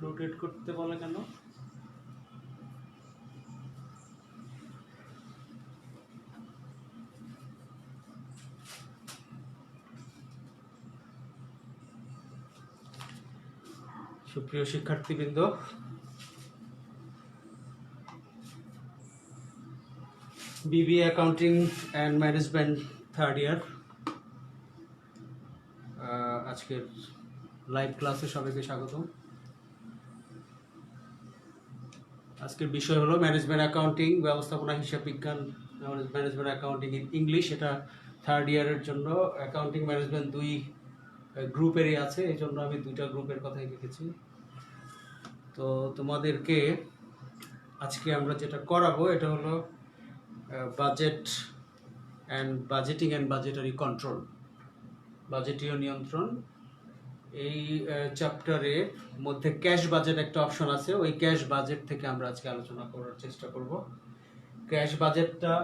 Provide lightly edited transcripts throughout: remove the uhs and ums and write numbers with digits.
Rotate করতে বলে কেন? সুপ্রিয় শিক্ষার্থীবৃন্দ, BBA accounting and management third year আজকের লাইভ ক্লাসে সবাইকে স্বাগতম। আজকের বিষয় হলো ম্যানেজমেন্ট অ্যাকাউন্টিং, ব্যবস্থাপনা হিসাব বিজ্ঞান, ম্যানেজমেন্ট অ্যাকাউন্টিং ইন ইংলিশ। এটা থার্ড ইয়ারের জন্য অ্যাকাউন্টিং ম্যানেজমেন্ট দুই গ্রুপেরই আছে, এই জন্য আমি দুইটা গ্রুপের কথাই লিখেছি। তো তোমাদেরকে আজকে আমরা যেটা করাবো এটা হলো budget and budgeting and budgetary control, বাজেটীয় নিয়ন্ত্রণ। এই চ্যাপ্টারের মধ্যে ক্যাশ বাজেট একটা অপশন আছে, ওই ক্যাশ বাজেট থেকে আমরা আজকে আলোচনা করার চেষ্টা করব। ক্যাশ বাজেটটা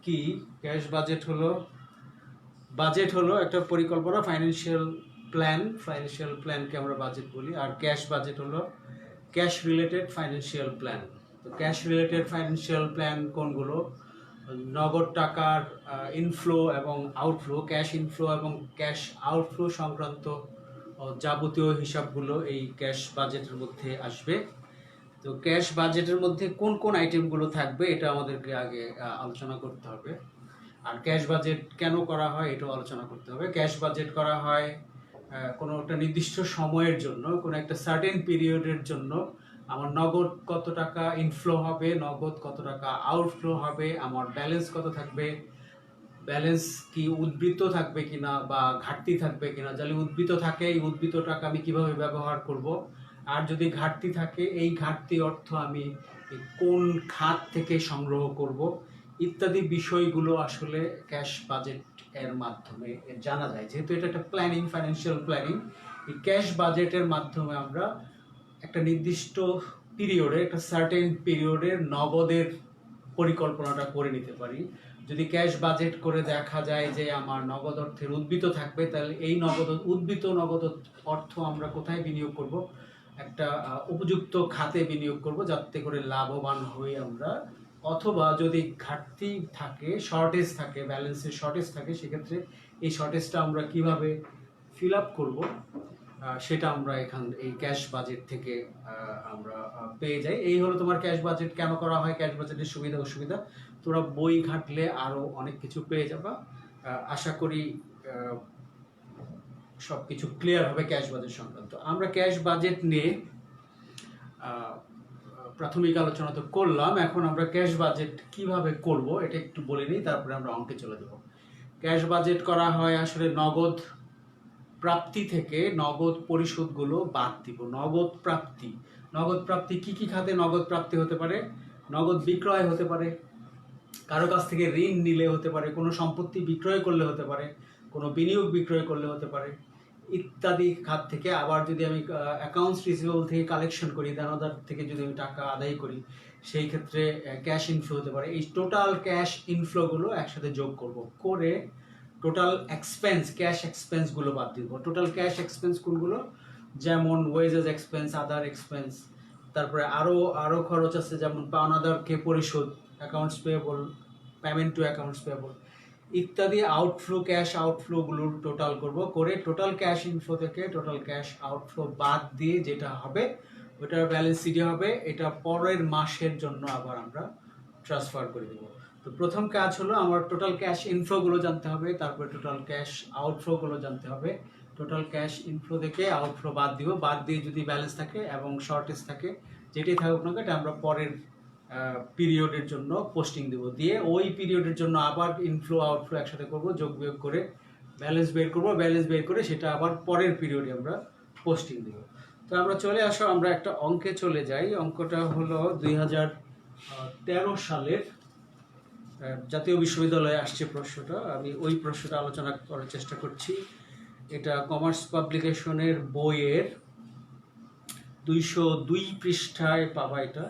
কি? ক্যাশ বাজেট হলো একটা পরিকল্পনা, ফাইন্যান্সিয়াল প্ল্যানকে আমরা বাজেট বলি। আর ক্যাশ বাজেট হলো ক্যাশ রিলেটেড ফাইন্যান্সিয়াল প্ল্যান। তো ক্যাশ রিলেটেড ফাইন্যান্সিয়াল প্ল্যান কোনগুলো? নগদ টাকার ইনফ্লো এবং আউটফ্লো, ক্যাশ ইনফ্লো এবং ক্যাশ আউটফ্লো সংক্রান্ত যাবতীয় হিসাবগুলো এই ক্যাশ বাজেটের মধ্যে আসবে। তো ক্যাশ বাজেটের মধ্যে কোন কোন আইটেমগুলো থাকবে এটা আমাদেরকে আগে আলোচনা করতে হবে। আর ক্যাশ বাজেট কেন করা হয় এটাও আলোচনা করতে হবে। ক্যাশ বাজেট করা হয় কোনো একটা নির্দিষ্ট সময়ের জন্য, কোনো একটা সার্টেন পিরিয়ডের জন্য। আমার নগদ কত টাকা ইনফ্লো হবে, নগদ কত টাকা আউটফ্লো হবে, আমার ব্যালেন্স কত থাকবে, ব্যালেন্স কি উদ্বৃত্ত থাকবে কিনা বা ঘাটতি থাকবে কিনা। যদি উদ্বৃত্ত থাকে এই উদ্বৃত্ত টাকা আমি কিভাবে ব্যবহার করব, আর যদি ঘাটতি থাকে এই ঘাটতি অর্থ আমি কোন খাত থেকে সংগ্রহ করব, ইত্যাদি বিষয়গুলো আসলে ক্যাশ বাজেট এর মাধ্যমে জানা যায়। যেহেতু এটা একটা প্ল্যানিং, ফাইন্যান্সিয়াল প্ল্যানিং, এই ক্যাশ বাজেটের মাধ্যমে আমরা একটা নির্দিষ্ট পিরিয়ডে, একটা সার্টেন পিরিয়ডের নগদের পরিকল্পনাটা করে নিতে পারি। যদি ক্যাশ বাজেট করে দেখা যায় যে আমার নগদ অর্থের উদ্বৃত্ত থাকবে, তাহলে এই উদ্বৃত্ত নগদ অর্থ আমরা কোথায় বিনিয়োগ করব? একটা উপযুক্ত খাতে বিনিয়োগ করব, যাতে করে লাভবান হই আমরা। অথবা যদি ঘাটতি থাকে, শর্টেজ থাকে, ব্যালেন্সের শর্টেজ থাকে, সেক্ষেত্রে এই শর্টেজটা আমরা কিভাবে ফিল আপ করবো সেটা আমরা এই ক্যাশ বাজেট থেকে আমরা পেয়ে যাই। এই হলো তোমার ক্যাশ বাজেট কেন করা হয়, ক্যাশ বাজেটের সুবিধা অসুবিধা। তোমরা বই ঘাটলে আরো অনেক কিছু পেয়ে যাবা। আশা করি সব কিছু ক্লিয়ার হবে ক্যাশ বাজেট সংক্রান্ত। আমরা ক্যাশ বাজেট নিয়ে প্রাথমিক আলোচনা তো করলাম, এখন আমরা ক্যাশ বাজেট কিভাবে করব এটা একটু বলে নিই, তারপরে আমরা অঙ্কে চলে যাব। ক্যাশ বাজেট করা হয় আসলে নগদ প্রাপ্তি থেকে নগদ পরিশোধগুলো বাদ দিব। নগদ প্রাপ্তি কি কি খাতে নগদ প্রাপ্তি হতে পারে? নগদ বিক্রয় হতে পারে, কারো কাছ থেকে ঋণ নিলে হতে পারে, কোনো সম্পত্তি বিক্রয় করলে হতে পারে, কোনো বিনিয়োগ বিক্রয় করলে হতে পারে, ইত্যাদি খাত থেকে। আবার যদি আমি অ্যাকাউন্টস রিসিভেবল থেকে কালেকশন করি, দানাদার থেকে যদি আমি টাকা আদায় করি, সেই ক্ষেত্রে ক্যাশ ইনফ্লো হতে পারে। এই টোটাল ক্যাশ ইনফ্লোগুলো একসাথে যোগ করে টোটাল এক্সপেন্স, ক্যাশ এক্সপেন্সগুলো বাদ দিব। টোটাল ক্যাশ এক্সপেন্স কোনগুলো? যেমন ওয়েজেস এক্সপেন্স, আদার এক্সপেন্স, তারপরে আরও খরচ আছে, যেমন পাওনাদারকে পরিশোধ, accounts payable, payment to accounts payable ইত্যাদি। আউটফ্লো, ক্যাশ আউটফ্লোগুলো টোটাল করে টোটাল ক্যাশ ইনফ্লো থেকে টোটাল ক্যাশ আউটফ্লো বাদ দিয়ে যেটা হবে ওটার ব্যালেন্স শিটে হবে। এটা পরের মাসের জন্য আবার আমরা ট্রান্সফার করে দেবো। তো প্রথম কাজ হলো আমার টোটাল ক্যাশ ইনফ্লোগুলো জানতে হবে, তারপরে টোটাল ক্যাশ আউটফ্লোগুলো জানতে হবে। টোটাল ক্যাশ ইনফ্লো থেকে আউটফ্লো বাদ দিব, বাদ দিয়ে যদি ব্যালেন্স থাকে এবং শর্টেজ থাকে, যেটাই থাকুক না এটা আমরা পরের পিরিয়ডের জন্য পোস্টিং দেবো। দিয়ে ওই পিরিয়ডের জন্য আবার ইনফ্লো আউটফ্লো একসাথে করব, যোগ বিয়োগ করে ব্যালেন্স বের করব, ব্যালেন্স বের করে সেটা আবার পরের পিরিয়ডে আমরা পোস্টিং দেব। তো আমরা চলে আসো, আমরা একটা অঙ্কে চলে যাই। অঙ্কটা হলো 2013 সালের জাতীয় বিশ্ববিদ্যালয়ে আসছে প্রশ্নটা। আমি ওই প্রশ্নটা আলোচনা করার চেষ্টা করছি। এটা কমার্স পাবলিকেশনের বইয়ের 202 পৃষ্ঠায় পাবা। এটা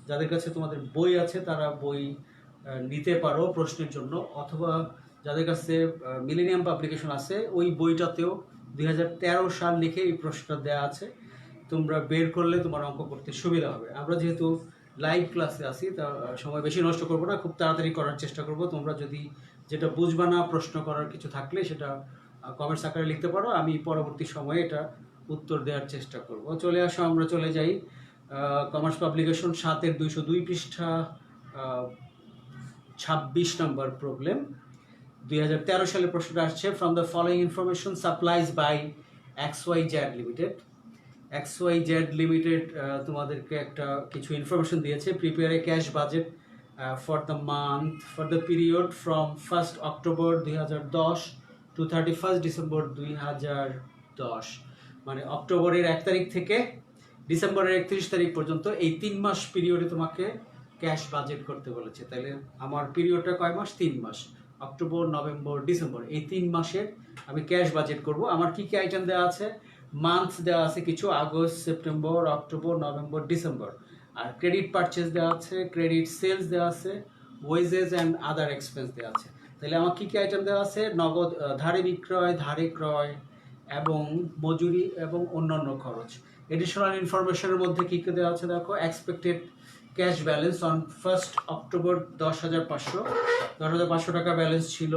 যাদের কাছে তোমাদের বই আছে তারা বই নিতে পারো প্রশ্নের জন্য, অথবা যাদের কাছে মিলেনিয়াম পাবলিকেশন আছে ওই বইটাতেও 2013 সাল লিখে এই প্রশ্নটা দেওয়া আছে। তোমরা বের করলে তোমার অঙ্ক করতে সুবিধা হবে। আমরা যেহেতু লাইভ ক্লাসে আছি, তা সময় বেশি নষ্ট করবো না, খুব তাড়াতাড়ি করার চেষ্টা করব। তোমরা যদি যেটা বুঝবা না, প্রশ্ন করার কিছু থাকলে সেটা কমেন্টস আকারে লিখতে পারো, আমি পরবর্তী সময়ে এটা উত্তর দেওয়ার চেষ্টা করব। চলে আসো, আমরা চলে যাই কমার্স পাবলিকেশন 7-এর 202 পৃষ্ঠা 26 নম্বর প্রবলেম। 2013 সালে প্রশ্নটা আসছে, from the following information supplies by XYZ limited. XYZ limited তোমাদেরকে একটা কিছু ইনফরমেশন দিয়েছে। Prepare a cash budget for the month for the period from 1 October 2010 to 31 December 2010, মানে অক্টোবরের 1 তারিখ থেকে ডিসেম্বরের 31 তারিখ পর্যন্ত এই 3 মাস পিরিয়ডে তোমাকে ক্যাশ বাজেট করতে বলেছে। তাহলে আমার পিরিয়ডটা কয় মাস? 3 মাস, অক্টোবর, নভেম্বর, ডিসেম্বর, এই 3 মাসের আমি ক্যাশ বাজেট করব। আমার কি কি আইটেম দেওয়া আছে? মান্থ দেওয়া আছে কিছু, August, September, October, November, December. আর ক্রেডিট পারচেজ দেওয়া আছে, ক্রেডিট সেলস দেওয়া আছে, ওয়েজেস অ্যান্ড আদার এক্সপেন্স দেওয়া আছে। তাহলে আমার কি কি আইটেম দেওয়া আছে? নগদ, ধারে বিক্রয়, ধারে ক্রয় এবং মজুরি এবং অন্যান্য খরচ। এডিশনাল ইনফরমেশনের মধ্যে কী কী দেওয়া আছে দেখো। Expected cash balance on 1 October 10,500 টাকা ব্যালেন্স ছিল।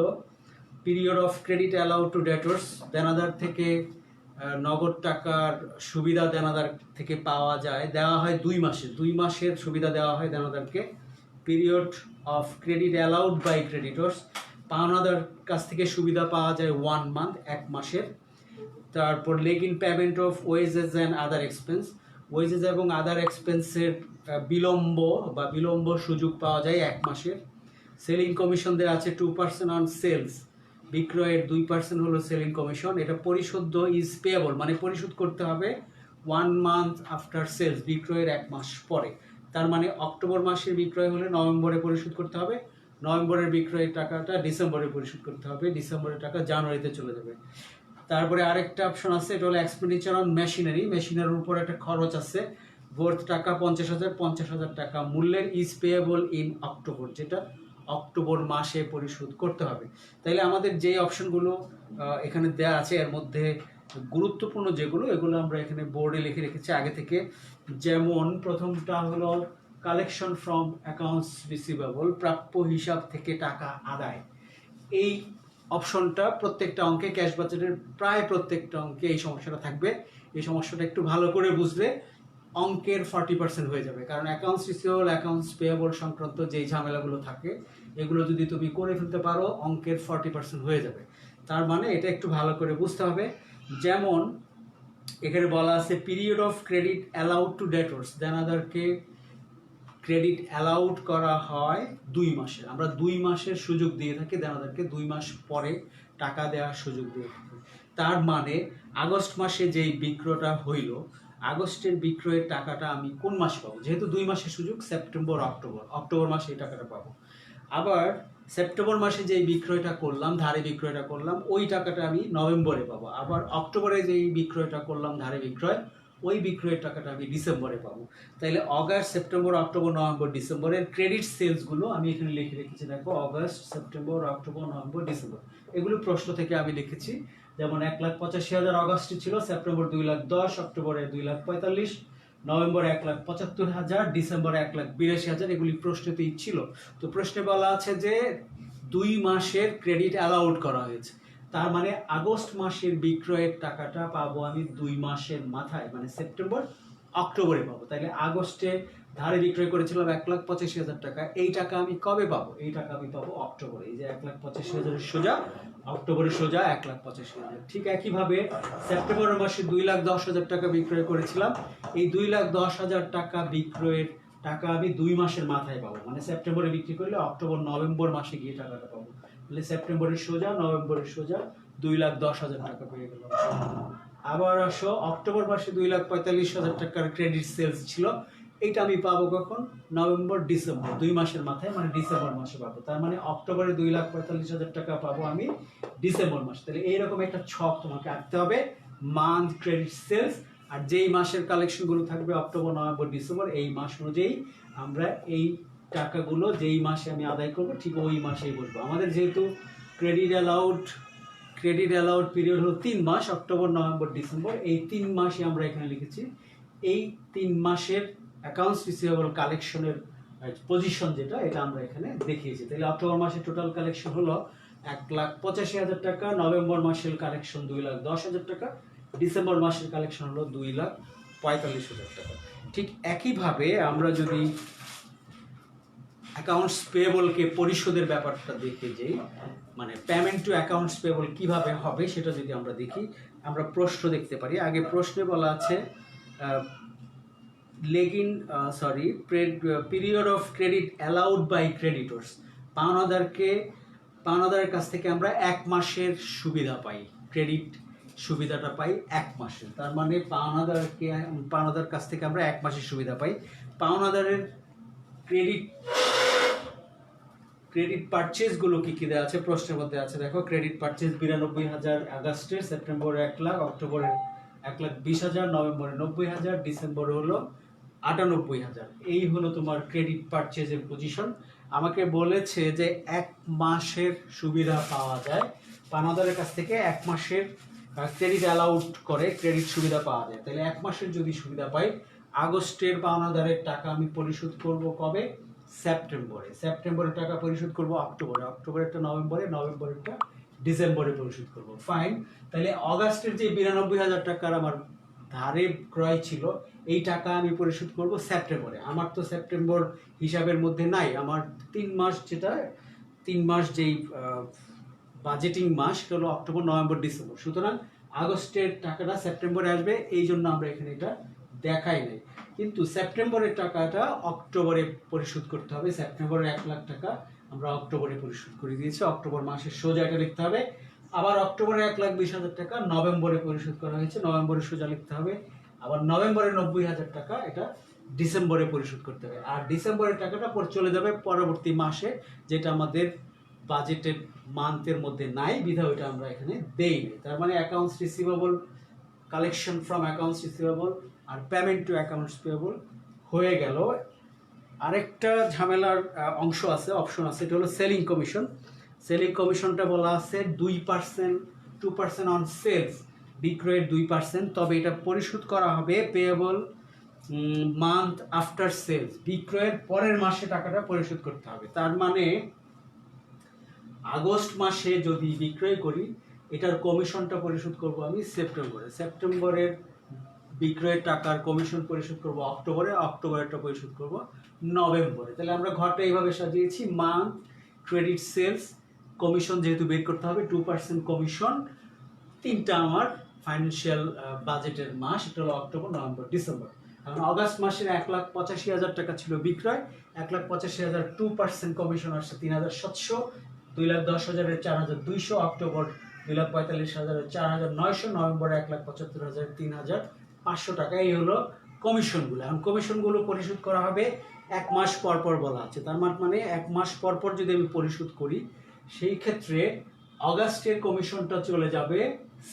Period of credit allowed to debtors, দেনাদার থেকে নগদ টাকার সুবিধা দেনাদার থেকে পাওয়া যায়, দেওয়া হয় 2 মাসের সুবিধা দেওয়া হয় দেনাদারকে। Period of credit allowed by creditors, পাওনাদার কাছ থেকে সুবিধা পাওয়া যায় 1 মান্থ, 1 মাসের। তারপর lag in payment of wages and other expense, wages এবং আদার এক্সপেন্সের বিলম্ব সুযোগ পাওয়া যায় 1 মাসের। সেলিং কমিশন দেওয়া আছে 2% অন সেলস, বিক্রয়ের 2% হলো সেলিং কমিশন। এটা পরিশোধ্য ইজ পেয়েবল, মানে পরিশোধ করতে হবে 1 মান্থ আফটার সেলস, বিক্রয়ের 1 মাস পরে। তার মানে অক্টোবর মাসের বিক্রয় হলে নভেম্বরে পরিশোধ করতে হবে, নভেম্বরের বিক্রয়ের টাকাটা ডিসেম্বরে পরিশোধ করতে হবে, ডিসেম্বরের টাকা জানুয়ারিতে চলে যাবে। তারপরে আরেকটা অপশন আছে, এটা হলো এক্সপেন্ডিচার অন মেশিনারি, মেশিনারির উপর একটা খরচ আছে ভোর্থ টাকা 50,000 টাকা মূল্যের, ইজ পেয়েবল ইন অক্টোবর, যেটা অক্টোবর মাসে পরিশোধ করতে হবে। তাইলে আমাদের যে অপশনগুলো এখানে দেওয়া আছে এর মধ্যে গুরুত্বপূর্ণ যেগুলো, এগুলো আমরা এখানে বোর্ডে লিখে রেখেছি আগে থেকে। যেমন প্রথমটা হলো কালেকশন ফ্রম অ্যাকাউন্টস রিসিভেবল, প্রাপ্য হিসাব থেকে টাকা আদায়। এই অপশনটা প্রত্যেকটা অঙ্কে, ক্যাশ বাজেটের প্রায় প্রত্যেকটা অঙ্কে এই সমস্যাটা থাকবে। এই সমস্যাটা একটু ভালো করে বুঝলে অঙ্কের 40% হয়ে যাবে, কারণ অ্যাকাউন্টস রিসিভেবল, অ্যাকাউন্টস পেয়েবল সংক্রান্ত যেই ঝামেলাগুলো থাকে এগুলো যদি তুমি করে ফেলতে পারো অঙ্কের 40% হয়ে যাবে। তার মানে এটা একটু ভালো করে বুঝতে হবে। যেমন এখানে বলা আছে period of credit allowed to debtors, দেনাদারকে ক্রেডিট অ্যালাউড করা হয় 2 মাসের। আমরা 2 মাসের সুযোগ দিয়ে থাকি দেনাদারকে, 2 মাস পরে টাকা দেওয়ার সুযোগ দিয়ে থাকি। তার মানে আগস্ট মাসে যেই বিক্রয়টা হইল, আগস্টের বিক্রয়ের টাকাটা আমি কোন মাসে পাবো? যেহেতু 2 মাসের সুযোগ, সেপ্টেম্বর, অক্টোবর মাসে এই টাকাটা পাবো। আবার সেপ্টেম্বর মাসে যেই বিক্রয়টা করলাম, ধারে বিক্রয়টা করলাম, ওই টাকাটা আমি নভেম্বরে পাবো। আবার অক্টোবরে যেই বিক্রয়টা করলাম ধারে বিক্রয়, ওই বিক্রয়ের টাকাটা আমি ডিসেম্বরে পাবো। তাইলে অগাস্ট, সেপ্টেম্বর, অক্টোবর, নভেম্বর, ডিসেম্বরের ক্রেডিট সেলসগুলো আমি এখানে লিখে রেখেছি। দেখো, August, September, October, November, December, এগুলো প্রশ্ন থেকে আমি লিখেছি। যেমন 1,85,000 অগাস্টে ছিল, সেপ্টেম্বর 2,10,000, অক্টোবরে 2,45,000, নভেম্বর 1,75,000, ডিসেম্বর 1,82,000, এগুলি প্রশ্নতেই ছিল। তো প্রশ্নে বলা আছে যে 2 মাসের ক্রেডিট অ্যালাউড করা হয়েছে, তার মানে আগস্ট মাসের বিক্রয়ের টাকাটা পাবো আমি 2 মাসের মাথায়, মানে সেপ্টেম্বর, অক্টোবরে পাবো। তাহলে আগস্টে ধারে বিক্রয় করেছিলাম 1,85,000 টাকা, এই টাকা আমি কবে পাবো? এই টাকা আমি পাবো অক্টোবরে। এই যে 1,85,000 সোজা, অক্টোবরে সোজা 1,85,000। ঠিক একইভাবে সেপ্টেম্বর মাসে 2,10,000 টাকা বিক্রয় করেছিলাম, এই 2,10,000 টাকা বিক্রয়ের টাকা আমি 2 মাসের মাথায় পাবো, মানে সেপ্টেম্বরে বিক্রি করলে অক্টোবর, নভেম্বর মাসে গিয়ে টাকাটা পাবো। তাহলে সেপ্টেম্বরের সোজা, নভেম্বরের সোজা 2,10,000 টাকা পেয়ে গেলাম। আবার আসো, অক্টোবর মাসে 2,45,000 টাকার ক্রেডিট সেলস ছিল, এইটা আমি পাবো কখন? নভেম্বর, ডিসেম্বর, 2 মাসের মাথায়, মানে ডিসেম্বর মাসে পাবো। তার মানে অক্টোবরে 2,45,000 টাকা পাবো আমি ডিসেম্বর মাসে। তাহলে এইরকম একটা ছক তোমাকে আঁকতে হবে, মান্থ ক্রেডিট সেলস, আর যেই মাসের কালেকশনগুলো থাকবে অক্টোবর, নভেম্বর, ডিসেম্বর, এই মাস অনুযায়ী আমরা এই টাকাগুলো যেই মাসে আমি আদায় করবো ঠিক ওই মাসেই বসবো। আমাদের যেহেতু ক্রেডিট অ্যালাউড পিরিয়ড হলো 3 মাস, অক্টোবর, নভেম্বর, ডিসেম্বর, এই 3 মাসে আমরা এখানে লিখেছি। এই 3 মাসের অ্যাকাউন্টস রিসিভেবল কালেকশনের পজিশন যেটা, এটা আমরা এখানে দেখিয়েছি। তাহলে অক্টোবর মাসে টোটাল কালেকশন হলো 1,85,000 টাকা, নভেম্বর মাসের কালেকশন 2,10,000 টাকা, ডিসেম্বর মাসের কালেকশন হলো 2,45,000 টাকা। ঠিক একইভাবে আমরা যদি অ্যাকাউন্টস পেয়েবলকে পরিশোধের ব্যাপারটা দেখে যাই, মানে পেমেন্ট টু অ্যাকাউন্টস পেয়েবল কিভাবে হবে সেটা যদি আমরা দেখি, আমরা প্রশ্ন দেখতে পারি। আগে প্রশ্নে বলা আছে period of credit allowed by creditors. পাওনাদারের কাছ থেকে আমরা 1 মাসের সুবিধা পাই, ক্রেডিট সুবিধাটা পাই 1 মাসের। তার মানে পাওনাদার কাছ থেকে আমরা 1 মাসের সুবিধা পাই। পাওনাদারের ক্রেডিট পারচেজগুলো কি কি দেওয়া আছে প্রশ্নের মধ্যে আছে, দেখো। ক্রেডিট পারচেজ 92,000 আগস্টের, সেপ্টেম্বরে 1 লাখ, অক্টোবরে 1,20,000, নভেম্বরে 90,000, ডিসেম্বরে হলো 98,000। এই হলো তোমার ক্রেডিট পারচেজের পজিশন। আমাকে বলেছে যে 1 মাসের সুবিধা পাওয়া যায়, পাওনাদারের কাছ থেকে 1 মাসের ক্রেডিট অ্যালাউড করে, ক্রেডিট সুবিধা পাওয়া যায়। তাহলে 1 মাসের যদি সুবিধা পাই, আগস্টের পাওনাদারের টাকা আমি পরিশোধ করব কবে? সেপ্টেম্বরের টাকা পরিশোধ করব অক্টোবরেরটা নভেম্বরেরটা ডিসেম্বরে পরিশোধ করব। ফাইন। তাহলে অগাস্টের যে 92,000 টাকার আমার ধারে ক্রয় ছিল, এই টাকা আমি পরিশোধ করব সেপ্টেম্বরে। আমার তো সেপ্টেম্বর হিসাবের মধ্যে নাই, আমার 3 মাস যেই বাজেটিং মাস সেটা হলো অক্টোবর, নভেম্বর, ডিসেম্বর। সুতরাং আগস্টের টাকাটা সেপ্টেম্বরে আসবে, এই জন্য আমরা এখানে এটা দেখাই নাই। কিন্তু সেপ্টেম্বরের টাকাটা অক্টোবরে পরিশোধ করতে হবে। সেপ্টেম্বরের 1 লাখ টাকা আমরা অক্টোবরে পরিশোধ করে দিয়েছি, অক্টোবর মাসের সোজা এটা লিখতে হবে। আবার অক্টোবরে 1,20,000 টাকা নভেম্বরে পরিশোধ করা হয়েছে, নভেম্বরে সোজা লিখতে হবে। আবার নভেম্বরে 90,000 টাকা এটা ডিসেম্বরে পরিশোধ করতে হবে। আর ডিসেম্বরের টাকাটা চলে যাবে পরবর্তী মাসে, যেটা আমাদের বাজেটের মান্থের মধ্যে নাই, বিধায় ওইটা আমরা এখানে দেই নাই। তার মানে accounts receivable, collection from accounts receivable আর পেমেন্ট টু অ্যাকাউন্টস পেয়েবল হয়ে গেল। আরেকটা ঝামেলার অংশ আছে, অপশন আছে, এটা হলো সেলিং কমিশন। সেলিং কমিশনটা বলা আছে 2% অন সেলস, বিক্রয়ের 2%, তবে এটা পরিশোধ করা হবে পেয়েবল মান্থ আফটার সেলস, বিক্রয়ের পরের মাসে টাকাটা পরিশোধ করতে হবে। তার মানে আগস্ট মাসে যদি বিক্রয় করি, এটার কমিশনটা পরিশোধ করব আমি সেপ্টেম্বরের বিক্রয়ের টাকার কমিশন পরিশোধ করব অক্টোবরেরটা পরিশোধ করব নভেম্বরে। তাহলে আমরা ঘরটা এইভাবে সাজিয়েছি, মান্থ, ক্রেডিট, সেলস, কমিশন যেহেতু বের করতে হবে 2% কমিশন। 3টা আমার ফাইন্যান্সিয়াল বাজেটের মাস, এটা হলো অক্টোবর, নভেম্বর, ডিসেম্বর। কারণ অগাস্ট মাসের 1,85,000 টাকা ছিল বিক্রয়, 1,85,000 2% কমিশন আসছে 3,700, 2,10,000 4,200, অক্টোবর 2,45,000 4,900, নভেম্বরে 1,75,000 3,500 টাকা। এই হলো কমিশনগুলো। এখন কমিশনগুলো পরিশোধ করা হবে 1 মাস পর পর বলা আছে। তার মানে 1 মাস পর পর যদি আমি পরিশোধ করি, সেই ক্ষেত্রে অগাস্টের কমিশনটা চলে যাবে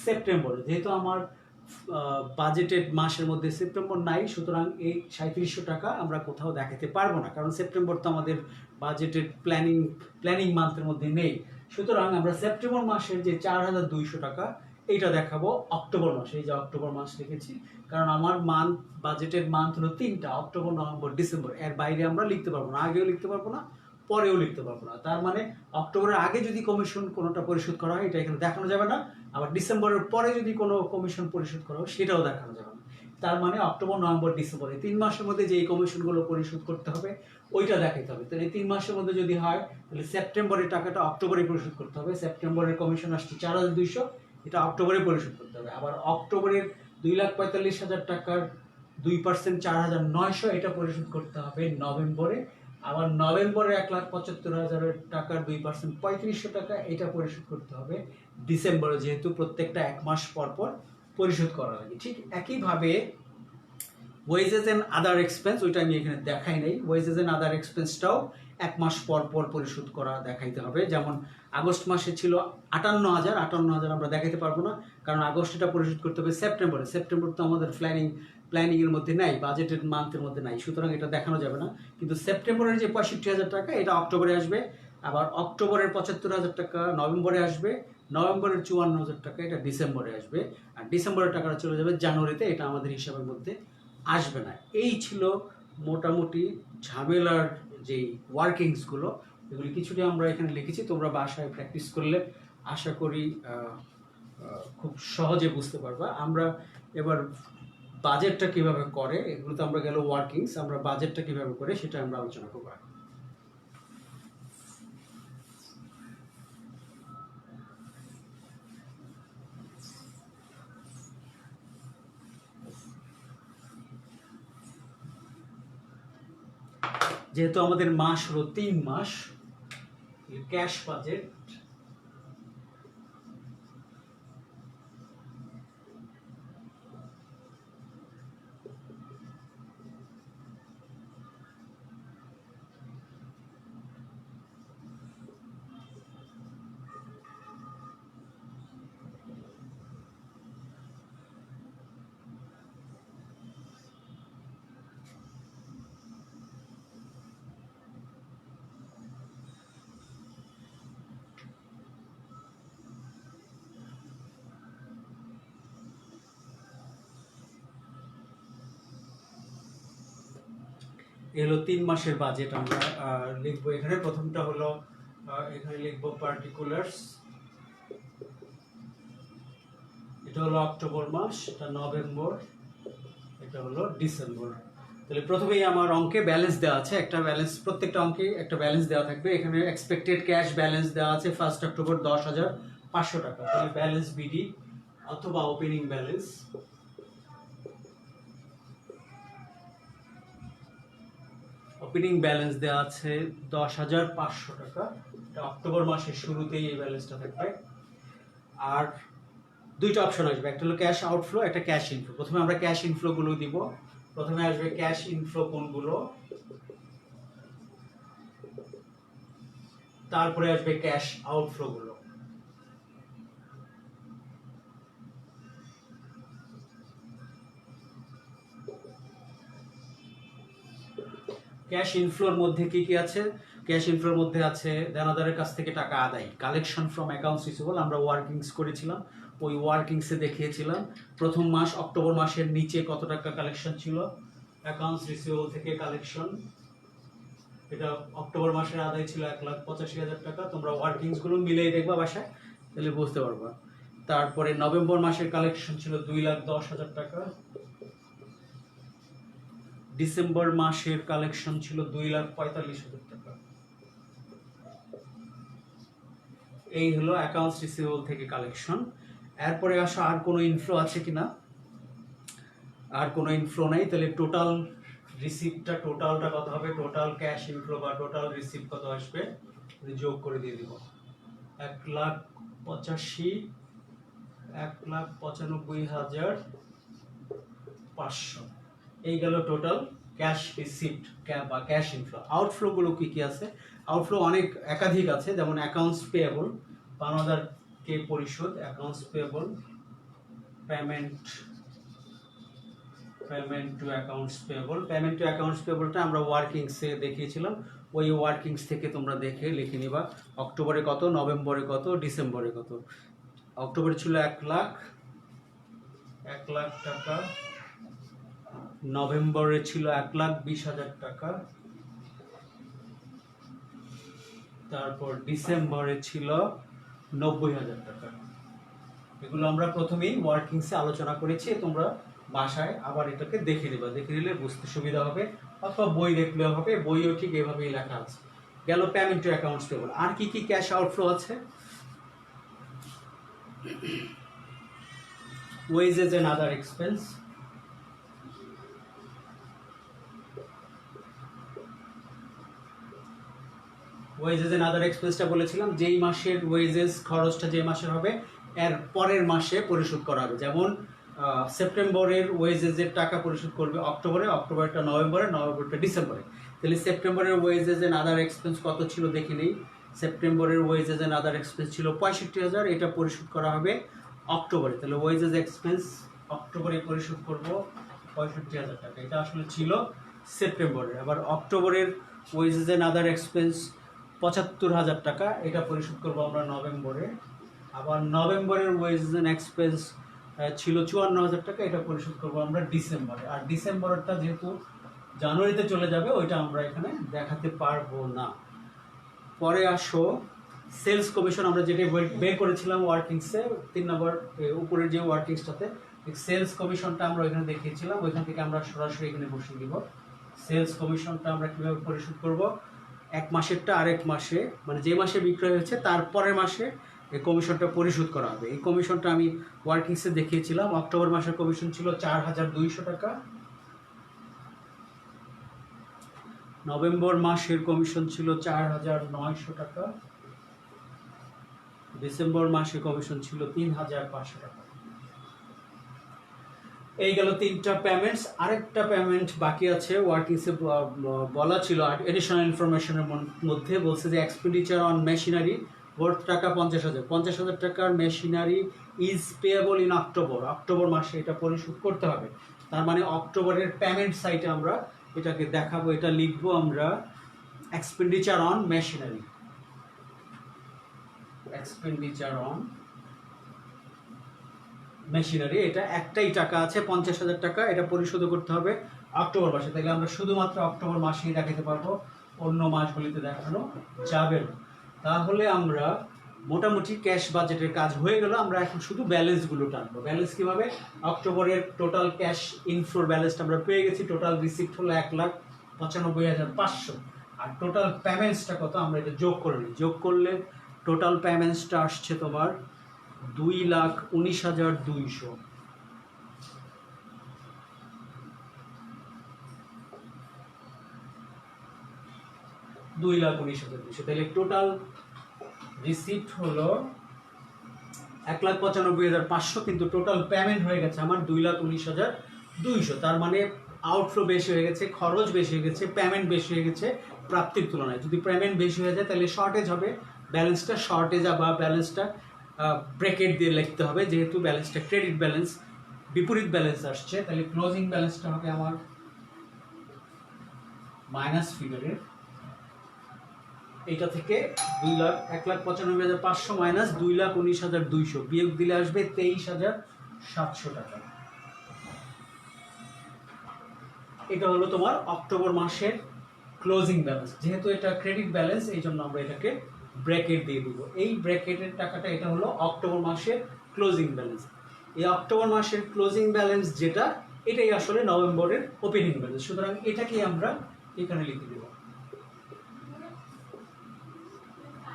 সেপ্টেম্বরে। যেহেতু আমার বাজেটেড মাসের মধ্যে সেপ্টেম্বর নাই, সুতরাং এই 3700 টাকা আমরা কোথাও দেখাতে পারবো না, কারণ সেপ্টেম্বর তো আমাদের বাজেটেড প্ল্যানিং মান্থের মধ্যে নেই। সুতরাং আমরা সেপ্টেম্বর মাসের যে 4,200 টাকা, এইটা দেখাবো অক্টোবর মাসে। এই যে অক্টোবর মাস লিখেছি, কারণ আমার বাজেটের মান্থ হলো 3টা, অক্টোবর, নভেম্বর, ডিসেম্বর। এর বাইরে আমরা লিখতে পারবো না, আগেও লিখতে পারবো না, পরেও লিখতে পারবো না। তার মানে অক্টোবরের আগে যদি কমিশন কোনোটা পরিশোধ করা হয়, এটা এখানে দেখানো যাবে না। আবার ডিসেম্বরের পরে যদি কোনো কমিশন পরিশোধ করা হয়, সেটাও দেখানো যাবে না। তার মানে অক্টোবর, নভেম্বর, ডিসেম্বর এই 3 মাসের মধ্যে যে কমিশনগুলো পরিশোধ করতে হবে ওইটা দেখাতে হবে। তাহলে এই 3 মাসের মধ্যে যদি হয়, তাহলে সেপ্টেম্বরের টাকাটা অক্টোবরে পরিশোধ করতে হবে। সেপ্টেম্বরের কমিশন আসছে 4,200, এটা অক্টোবরে পরিশোধ করতে হবে। আবার অক্টোবরের 2,45,000 টাকার 2% 4,900, এটা পরিশোধ করতে হবে নভেম্বরে। আবার নভেম্বরে 1,75,000 টাকার 2% 3,500 টাকা, এটা পরিশোধ করতে হবে ডিসেম্বরে, যেহেতু প্রত্যেকটা 1 মাস পর পর পরিশোধ করা লাগে। ঠিক একইভাবে ওয়েজেস এন্ড আদার এক্সপেন্স, ওইটা আমি এখানে দেখাই নাই। ওয়েজেস এন্ড আদার এক্সপেন্সটাও 1 মাস পর পর পরিশোধ করা দেখাইতে হবে। যেমন আগস্ট মাসে ছিল 58,000 আমরা দেখাইতে পারবো না, কারণ আগস্ট এটা পরিশোধ করতে হবে সেপ্টেম্বরে। সেপ্টেম্বর তো আমাদের প্ল্যানিংয়ের মধ্যে নাই, বাজেটের মান্থের মধ্যে নাই, সুতরাং এটা দেখানো যাবে না। কিন্তু সেপ্টেম্বরের যে 65,000 টাকা, এটা অক্টোবরে আসবে। আবার অক্টোবরের 75,000 টাকা নভেম্বরে আসবে, নভেম্বরের 54,000 টাকা এটা ডিসেম্বরে আসবে। আর ডিসেম্বরের টাকাটা চলে যাবে জানুয়ারিতে, এটা আমাদের হিসাবের মধ্যে আসবে না। এই ছিল মোটামুটি ঝামেলার যেই ওয়ার্কিংসগুলো, এগুলি কিছুটা আমরা এখানে লিখেছি, তোমরা বাসায় প্র্যাকটিস করলে আশা করি খুব সহজে বুঝতে পারবা। আমরা এবার বাজেটটা কিভাবে করে, এগুলো তো আমরা গেল ওয়ার্কিংস, আমরা বাজেটটা কিভাবে করে সেটা আমরা আলোচনা করবো। যেহেতু আমাদের মাস হলো 3 মাস, ক্যাশ বাজেট এলো 3 মাসের বাজেট আমরা লিখবো এখানে। প্রথমটা হলো এখানে লিখবো পার্টিকুলার্স, এটা হলো অক্টোবর মাস, এটা নভেম্বর, এটা হলো ডিসেম্বর। তাহলে প্রথমেই আমার অঙ্কে ব্যালেন্স দেওয়া আছে, একটা ব্যালেন্স, প্রত্যেকটা অঙ্কে একটা ব্যালেন্স দেওয়া থাকবে। এখানে এক্সপেক্টেড ক্যাশ ব্যালেন্স দেওয়া আছে 1 অক্টোবর 10,500 টাকা। তাহলে ব্যালেন্স বিডি অথবা ওপেনিং ব্যালেন্স, ওপেনিং ব্যালেন্স দেওয়া আছে 10,500 টাকা। এটা অক্টোবর মাসের শুরুতেই এই ব্যালেন্সটা থাকবে। আর দুইটা অপশন আসবে, একটা হলো ক্যাশ আউটফ্লো, একটা ক্যাশ ইনফ্লো। প্রথমে আমরা ক্যাশ ইনফ্লো গুলো দিব। প্রথমে আসবে ক্যাশ ইনফ্লো কোনগুলো, তারপরে আসবে ক্যাশ আউটফ্লো গুলো। ক্যাশ ইনফ্লোর মধ্যে কি কি আছে? ক্যাশ ইনফ্লোর মধ্যে আছে দেনাদারের কাছ থেকে টাকা আদায়, কালেকশন ফ্রম অ্যাকাউন্টস রিসিভেবল। আমরা ওয়ার্কিংস করেছিলাম, ওই ওয়ার্কিংসে দেখিয়েছিলাম প্রথম মাস অক্টোবর মাসের নিচে কত টাকা কালেকশন ছিল অ্যাকাউন্টস রিসিভেবল থেকে কালেকশন। এটা অক্টোবর মাসের আদায় ছিল 1,85,000 টাকা। তোমরা ওয়ার্কিংস গুলো মিলেই দেখবা বাসায়, তাহলে বুঝতে পারবা। তারপরে নভেম্বর মাসের কালেকশন ছিল 2,10,000 টাকা। ডিসেম্বর মাসের কালেকশন ছিল 2,45,000 টাকা। এই হলো অ্যাকাউন্টস রিসিভেবল থেকে কালেকশন। এরপরে আসা আর কোনো ইনফ্লো আছে কিনা, আর কোনো ইনফ্লো নাই। তাহলে টোটাল রিসিপ্টটা, টোটালটা কত হবে, টোটাল ক্যাশ ইনফ্লো বা টোটাল রিসিপ্ট কত আসবে যোগ করে দিয়ে দিব। 1,95,500। এই গেল টোটাল ক্যাশ রিসিপ্ট বা ক্যাশ ইনফ্লো। আউটফ্লো গুলো কি কি আছে? আউটফ্লো অনেক একাধিক আছে, যেমন অ্যাকাউন্টস পেয়েবল, পাওনাদারকে পরিশোধ, accounts payable, payment to accounts payable. Payment to accounts পেয়েবলটা আমরা ওয়ার্কিংসে দেখিয়েছিলাম, ওই ওয়ার্কিংস থেকে তোমরা দেখে লিখে নিবা অক্টোবরে কত, নভেম্বরে কত, ডিসেম্বরে কত। অক্টোবরে ছিল 1,00,000 টাকা, নভেম্বরে ছিল 1,20,000 টাকা, তারপর ডিসেম্বরে ছিল 90,000 টাকা। এগুলো আমরা প্রথমেই ওয়ার্কিংসে আলোচনা করেছি, তোমরা বাসায় আবার এটাকে দেখে নেবা, দেখে নিলে বুঝতে সুবিধা হবে, অথবা বই দেখলেও হবে, বইও ঠিক এভাবেই লেখা আছে। গেল পেমেন্ট টু অ্যাকাউন্টস পেয়েবল। আর কি কি ক্যাশ আউটফ্লো আছে? Wages and other expense, wages and other এক্সপেন্সটা বলেছিলাম, যেই মাসের ওয়েজেস খরচটা যে মাসের হবে এর পরের মাসে পরিশোধ করা হবে। যেমন সেপ্টেম্বরের ওয়েজেসের টাকা পরিশোধ করবে অক্টোবরে, অক্টোবরটা নভেম্বরে, নভেম্বরটা ডিসেম্বরে। তাহলে সেপ্টেম্বরের ওয়েজেস এন্ড আদার এক্সপেন্স কত ছিল দেখে নেই। সেপ্টেম্বরের ওয়েজেস এন্ড আদার এক্সপেন্স ছিল 65,000, এটা পরিশোধ করা হবে অক্টোবরে। তাহলে ওয়েজেস এক্সপেন্স অক্টোবরে পরিশোধ করব 65,000 টাকা, এটা আসলে ছিল সেপ্টেম্বরের। আবার অক্টোবরের ওয়েজেস এন্ড আদার এক্সপেন্স 75,000 টাকা, এটা পরিশোধ করব আমরা নভেম্বরে। আবার নভেম্বরের ওয়েজেস এন্ড এক্সপেন্স ছিল 54,000 টাকা, এটা পরিশোধ করবো আমরা ডিসেম্বরে। আর ডিসেম্বরটা যেহেতু জানুয়ারিতে চলে যাবে ওইটা আমরা এখানে দেখাতে পারবো না। পরে আসো সেলস কমিশন, আমরা যেটা বের করেছিলাম ওয়ার্কিংসে 3 নম্বর উপরের যে ওয়ার্কিংসটাতে সেলস কমিশনটা আমরা ওইখানে দেখিয়েছিলাম, ওইখান থেকে আমরা সরাসরি এখানে বসিয়ে দিব। সেলস কমিশনটা আমরা কিভাবে পরিশোধ করব, এক মাসেরটা আরেক মাসে, মানে যে মাসে বিক্রয় হয়েছে তার পরের মাসে এই কমিশনটা পরিশোধ করা হবে। এই কমিশনটা আমি ওয়ার্কিংসে দেখিয়েছিলাম। অক্টোবর মাসের কমিশন ছিল 4,200 টাকা, নভেম্বর মাসের কমিশন ছিল 4,900 টাকা, ডিসেম্বর মাসে কমিশন ছিল 3,500 টাকা। এই গেল 3টা পেমেন্টস। আরেকটা পেমেন্ট বাকি আছে ওয়ার্কিংসে বলা ছিল এডিশনাল ইনফরমেশনের মধ্যে, বলছে যে এক্সপেন্ডিচার অন মেশিনারি ওয়ার্থ টাকা 50,000 টাকার machinery is payable in October মাসে এটা পরিশোধ করতে হবে। তার মানে অক্টোবরের পেমেন্ট সাইটে আমরা এটাকে দেখাবো, এটা লিখবো আমরা expenditure on machinery, expenditure on machinery, এটা একটাই টাকা আছে 50,000 টাকা, এটা পরিশোধ করতে হবে অক্টোবর মাসে। তাহলে আমরা শুধুমাত্র অক্টোবর মাসেই দেখাতে পারবো, অন্য মাসগুলিতে দেখানো যাবে না। তাহলে আমরা মোটামুটি ক্যাশ বাজেটের কাজ হয়ে গেল। আমরা এখন শুধু ব্যালেন্সগুলো টানবো। ব্যালেন্স কিভাবে, অক্টোবরের টোটাল ক্যাশ ইনফ্লোর ব্যালেন্সটা আমরা পেয়ে গেছি, টোটাল রিসিপ্ট হলো 1,95,500, আর টোটাল পেমেন্টসটা কত আমরা এটা যোগ করে নিই। যোগ করলে টোটাল পেমেন্টসটা আসছে তোমার 2,19,200। তাহলে টোটাল রিসিপ্ট হলো 1,95,500, কিন্তু টোটাল পেমেন্ট হয়ে গেছে আমার 2,19,200। তার মানে আউটফ্লো বেশি হয়ে গেছে, খরচ বেশি হয়ে গেছে, পেমেন্ট বেশি হয়ে গেছে প্রাপ্তির তুলনায়। যদি পেমেন্ট বেশি হয়ে যায় তাহলে শর্টেজ হবে, ব্যালেন্সটা শর্টেজ বা ব্যালেন্সটা ব্র্যাকেট দিয়ে লিখতে হবে, যেহেতু ব্যালেন্সটা ক্রেডিট ব্যালেন্স, বিপরীত ব্যালেন্স আসছে। তাহলে ক্লোজিং ব্যালেন্সটা হবে আমার মাইনাস ফিগারের, এটা থেকে 1,95,500 মাইনাস 2,19,200 বিয়োগ দিলে আসবে 23,700 টাকা। এটা হলো তোমার অক্টোবর মাসের ক্লোজিং ব্যালেন্স। যেহেতু এটা ক্রেডিট ব্যালেন্স এই জন্য আমরা এটাকে ব্র্যাকেট দিয়ে দিব। এই ব্র্যাকেটের টাকাটা এটা হলো অক্টোবর মাসের ক্লোজিং ব্যালেন্স। এই অক্টোবর মাসের ক্লোজিং ব্যালেন্স যেটা, এটাই আসলে নভেম্বরের ওপেনিং ব্যালেন্স। সুতরাং এটাকে আমরা এখানে লিখে দেব।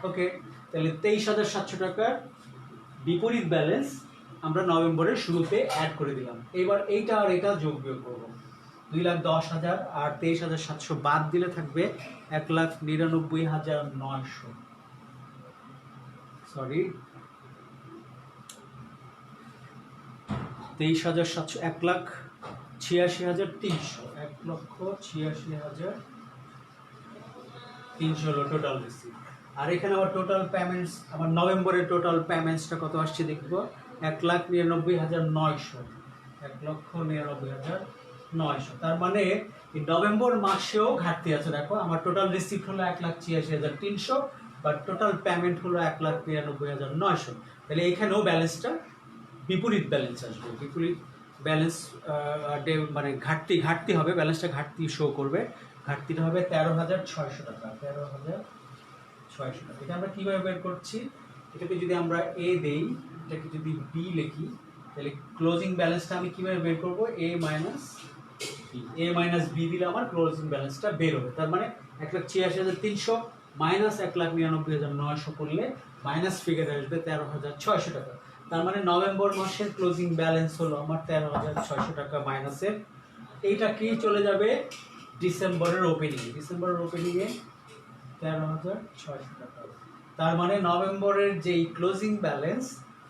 ওকে, তাহলে 23,700 টাকার বিপরীত ব্যালেন্স আমরা নভেম্বরের শুরুতে অ্যাড করে দিলাম। এবার এইটা আর এটা যোগ বিয়োগ করবো। 2,10,000 আর 23,700 বাদ দিলে থাকবে 1,99,900। সরি, 23,700, 1,86,300, 1,86,300 হলো টোটাল রিসিপ্ট। আর এখানে আমার টোটাল পেমেন্টস, আমার নভেম্বরের টোটাল পেমেন্টসটা কত আসছে দেখবো, 1,99,900, 1,99,900। তার মানে নভেম্বর মাসেও ঘাটতি আছে। দেখো আমার টোটাল রিসিপ্ট হলো 1,86,300, বাট টোটাল পেমেন্ট হলো 1,99,900। তাহলে এখানেও ব্যালেন্সটা বিপরীত ব্যালেন্স আসবে। বিপরীত ব্যালেন্স মানে ঘাটতি হবে, ব্যালেন্সটা ঘাটতি শো করবে। ঘাটতিটা হবে 13,600 টাকা, 13,600 টাকা। এটা আমরা কীভাবে বের করছি, এটাকে যদি আমরা এ দেই, এটাকে যদি বি লিখি, তাহলে ক্লোজিং ব্যালেন্সটা আমি কীভাবে বের করবো, এ মাইনাস বি দিলে আমার ক্লোজিং ব্যালেন্সটা বের হবে। তার মানে 1,86,300 মাইনাস 1,99,900 করলে মাইনাস ফিগার আসবে 13,600 টাকা। তার মানে নভেম্বর মাসের ক্লোজিং ব্যালেন্স হলো আমার 13,600 টাকা মাইনাসের। এইটা কি চলে যাবে ডিসেম্বরের ওপেনিংয়ে, ডিসেম্বরের ওপেনিংয়ে 13,600 টাকা। তার মানে নভেম্বরের যেই ক্লোজিং ব্যালেন্স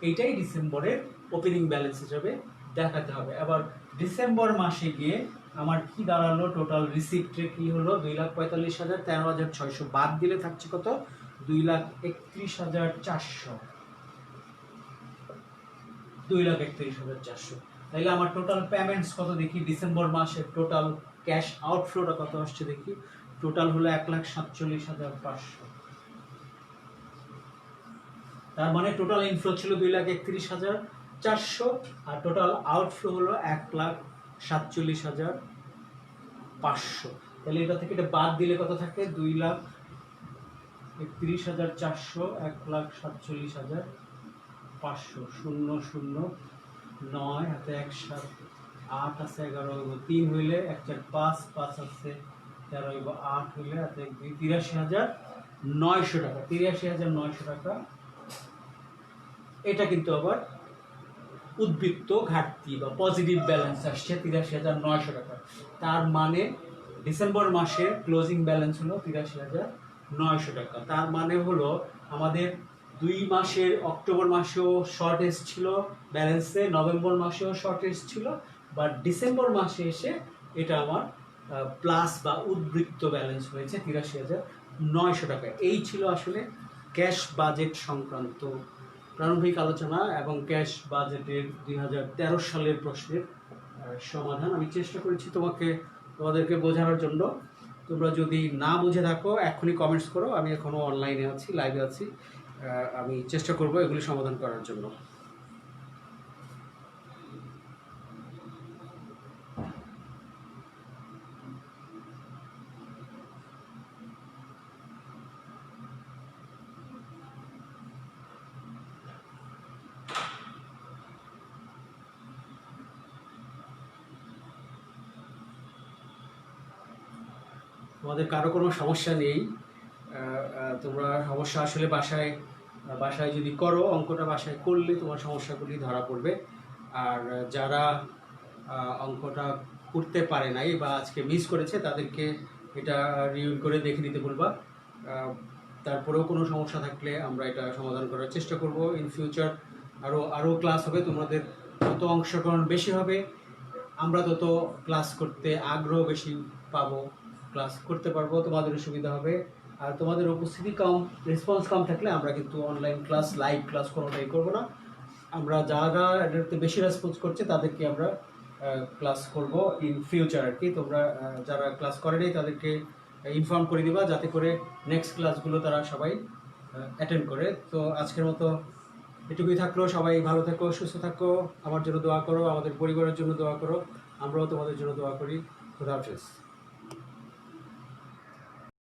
এইটাই ডিসেম্বরের ওপেনিং ব্যালেন্স হিসাবে দেখাতে হবে। আবার ডিসেম্বর মাসে গিয়ে আমার কি দাঁড়ালো, টোটাল রিসিপ্টে কি হলো, 2,45,000, 13,600 বাদ দিলে থাকছে কত, 2,31,400, 2,31,400। তাইলে আমার টোটাল পেমেন্টস কত দেখি, ডিসেম্বর মাসের টোটাল ক্যাশ আউটফ্লোটা কত আসছে দেখি, টোটাল হলো 1,47,500। তার মানে টোটাল ইনফ্লো ছিল 2,31,000, 400, আর টোটাল আউটফ্লো হলো 1,47,500। তাহলে এটা থেকে এটা বাদ দিলে কত থাকে? 2,31,400, 1,47,500, 0 0 9 হাতে 1 7 8 আছে 11 3 হইলে 1 4 5 5 আছে 13 8 হইলে হাতে 83,900 টাকা। 83,900 টাকা। এটা কিন্তু আবার উদ্বৃত্ত ঘাটতি বা পজিটিভ ব্যালেন্স আসছে 83,900 টাকা। তার মানে ডিসেম্বর মাসে ক্লোজিং ব্যালেন্স হলো 83,900 টাকা। তার মানে হলো আমাদের 2 মাসের অক্টোবর মাসেও শর্টেজ ছিল ব্যালেন্সে, নভেম্বর মাসেও শর্টেজ ছিল, বা ডিসেম্বর মাসে এসে এটা আমার প্লাস বা উদ্বৃত্ত ব্যালেন্স হয়েছে 83,900 টাকা। এই ছিল আসলে ক্যাশ বাজেট সংক্রান্ত প্রারম্ভিক আলোচনা এবং ক্যাশ বাজেটের 2013 সালের প্রশ্নের সমাধান। আমি চেষ্টা করেছি তোমাদেরকে বোঝানোর জন্য। তোমরা যদি না বুঝে থাকো এখনই কমেন্টস করো, আমি এখনও অনলাইনে আছি, লাইভে আছি, আমি চেষ্টা করব এগুলি সমাধান করার জন্য। তোমাদের কারো কোনো সমস্যা নেই, তোমরা সমস্যা আসলে বাসায় যদি করো, অঙ্কটা বাসায় করলে তোমার সমস্যাগুলি ধরা পড়বে। আর যারা অঙ্কটা করতে পারে নাই বা আজকে মিস করেছে তাদেরকে এটা রিভিউ করে দেখে নিতে বলবা। তারপরেও কোনো সমস্যা থাকলে আমরা এটা সমাধান করার চেষ্টা করব। ইন ফিউচার আরও ক্লাস হবে, তোমাদের যত অংশগ্রহণ বেশি হবে আমরা তত ক্লাস করতে আগ্রহ বেশি পাবো, ক্লাস করতে পারবো, তোমাদেরও সুবিধা হবে। আর তোমাদের উপস্থিতি কম, রেসপন্স কম থাকলে আমরা কিন্তু অনলাইন ক্লাস, লাইভ ক্লাস কোনোটাই করবো না। আমরা যারা এটাতে বেশি রেসপন্স করছে তাদেরকে আমরা ক্লাস করব ইন ফিউচার আর কি। তোমরা যারা ক্লাস করেনি তাদেরকে ইনফর্ম করে দিবা যাতে করে নেক্সট ক্লাসগুলো তারা সবাই অ্যাটেন্ড করে। তো আজকের মতো এটুকুই থাকলো। সবাই ভালো থাকো, সুস্থ থাকো, আমার জন্য দোয়া করো, আমাদের পরিবারের জন্য দোয়া করো, আমরাও তোমাদের জন্য দোয়া করি। খুদা হাফেজ।